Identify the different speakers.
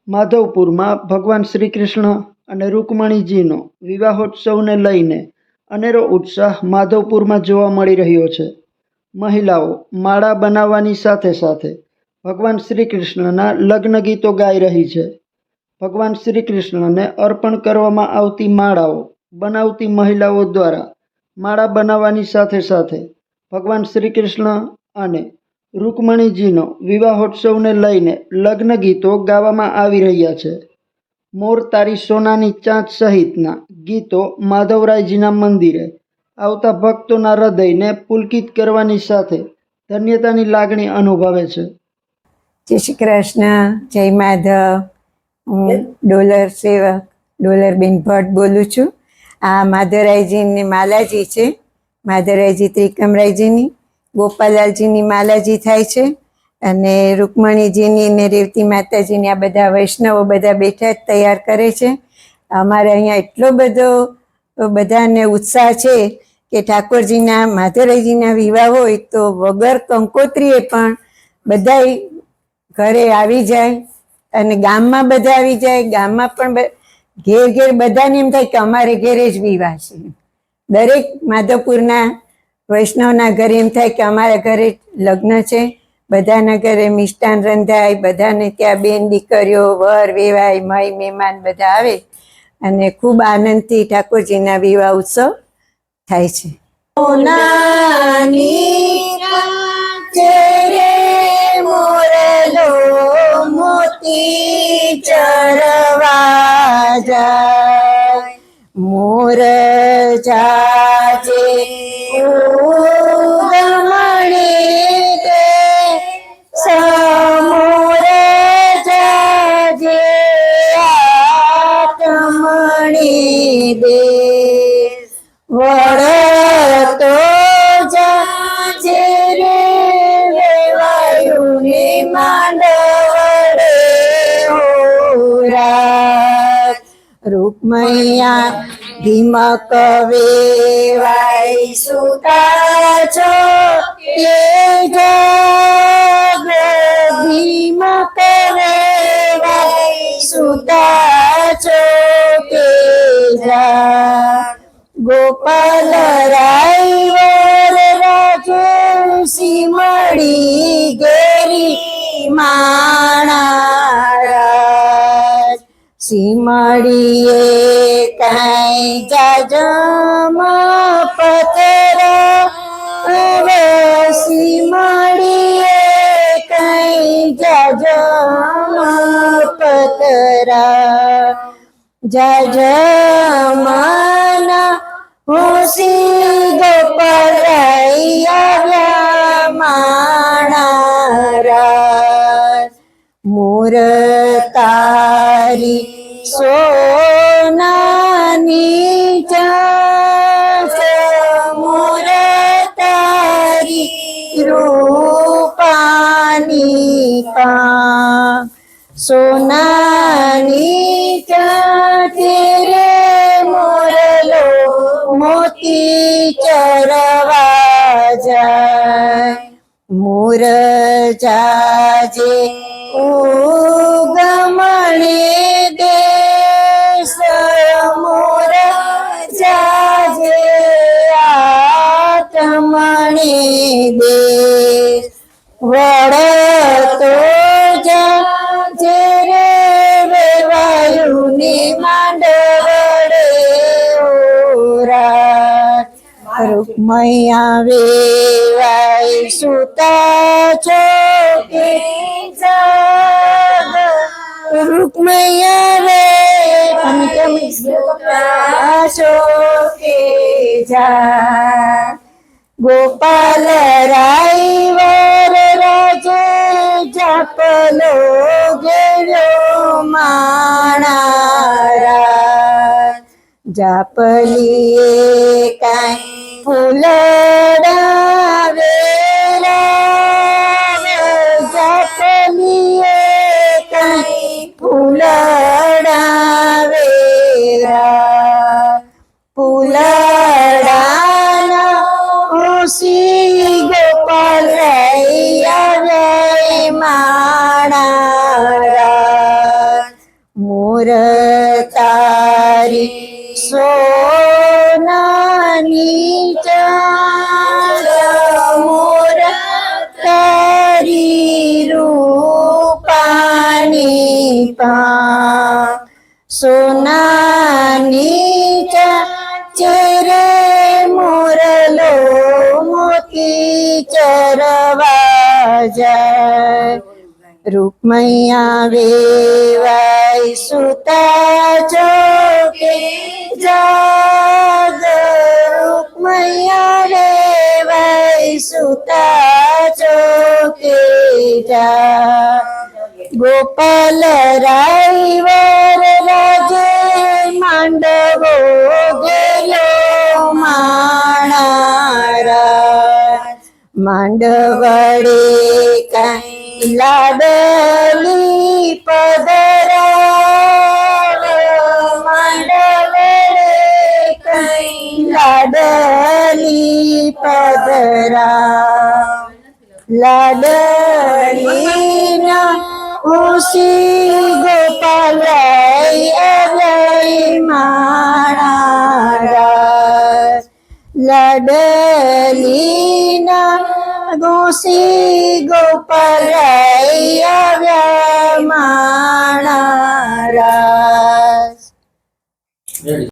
Speaker 1: માધવપુરમાં ભગવાન શ્રી કૃષ્ણ અને રૂકમણીજીનો વિવાહોત્સવને લઈને અનેરો ઉત્સાહ માધવપુરમાં જોવા મળી રહ્યો છે. મહિલાઓ માળા બનાવવાની સાથે સાથે ભગવાન શ્રી કૃષ્ણના લગ્ન ગીતો ગાઈ રહી છે. ભગવાન શ્રી કૃષ્ણને અર્પણ કરવામાં આવતી માળાઓ બનાવતી મહિલાઓ દ્વારા માળા બનાવવાની સાથે સાથે ભગવાન શ્રી કૃષ્ણ અને રૂકમણીજીનો વિવાહોત્સવને લઈને લગ્ન ગીતો ગાવામાં આવી રહ્યા છે. મોર તારી સોનાની ચાંચ સહિતના ગીતો માધવરાયજીના મંદિરે આવતા ભક્તોના હૃદયને પુલકિત કરવાની સાથે ધન્યતાની લાગણી અનુભવે છે.
Speaker 2: જય શ્રી કૃષ્ણ, જય માધવ. હું ડોલર સેવક ડોલરબેન ભટ્ટ બોલું છું. આ માધવરાયજીની માલાજી છે. માધવરાયજી ત્રિકમરાયજીની, ગોપાલાલજીની માલાજી થાય છે અને રૂકમણીજીની ને રેવતી માતાજીની આ બધા વૈષ્ણવો બધા બેઠા જ તૈયાર કરે છે. અમારે અહીંયા એટલો બધો બધાને ઉત્સાહ છે કે ઠાકોરજીના માધવરાયજીના વિવાહ હોય તો વગર કંકોત્રીએ પણ બધા ઘરે આવી જાય અને ગામમાં બધા આવી જાય. ગામમાં પણ ઘેર ઘેર બધાને એમ થાય કે અમારે ઘેરે જ વિવાહ છે. દરેક માધવપુરના વૈષ્ણવના ઘરે એમ થાય કે અમારા ઘરે લગ્ન છે. બધાના ઘરે મિષ્ટાન રંધાય, બધાને ત્યાં બેન દીકરીઓ વર વેવાય મય મહેમાન બધા આવે અને ખૂબ આનંદથી ઠાકોરજીના વિવાહ ઉત્સવ થાય છે. મોતી ચરવા જાય મોર જાજે ઉગમણે દે સમોર જાજે આત્મણી દે વળતો જાજે રે વેવાયુની માંડવડે હોરા રૂકમૈયા ધીમક વેવાય સુતા છો કે જગ ધીમક વેવાય સુતા છો કે જા ગોપાલ રાય વર રાજસી મળી ગેરી માણા સિમડીએ કાંઈ જાજમ પથર સિમડીએ કાંઈ જાજમ પથર જાજમના હોશી ગોપાલાઈ આવ્યા માણા મોર તારી સોનાની ચાંચ મોર તારી રૂપાની પાંખ સોનાની ચાંચ રે મોરલો મોતી ચરવા જાય મોર જાજે ઉગમણે દેશ મોર જાજે આત્મણી દેશ વળતો જાજે રે વેવાયુની માંડવડે ઓરા રૂકમૈયા વેવાય સુતા છો કે રૂકમૈયા રે તમે સુતા છો કે જા ગોપાલ રાય વર રાજે જાપલો ગેલો માણા જાપલીએ કાંઈ ફૂલડા વેલા જાપલીએ કાંઈ ફૂલડા વેલા ફૂલડાના હોશી ગોપાલ રાય આવ્યા માણા મોર તારી સોનાની ચાંદ મોર તારી રૂપાની પા સોનાની ચરે મોરલો મોતી ચરવા જાય રૂકમૈયા વેવાય સુતા ચોકે જાગ રૂકમૈયા વેવાય સુતા ચોકે જા ગોપાલ રાયવર રાજે માંડવો ગેલો માણારા માંડવડે કઈ લાડલી પદરા માંડવડે કઈ લાડલી પદરા લાડલીના ઉસી ગોપાલય માણારા લાડલીના ગોસી ગોપાલય માણારા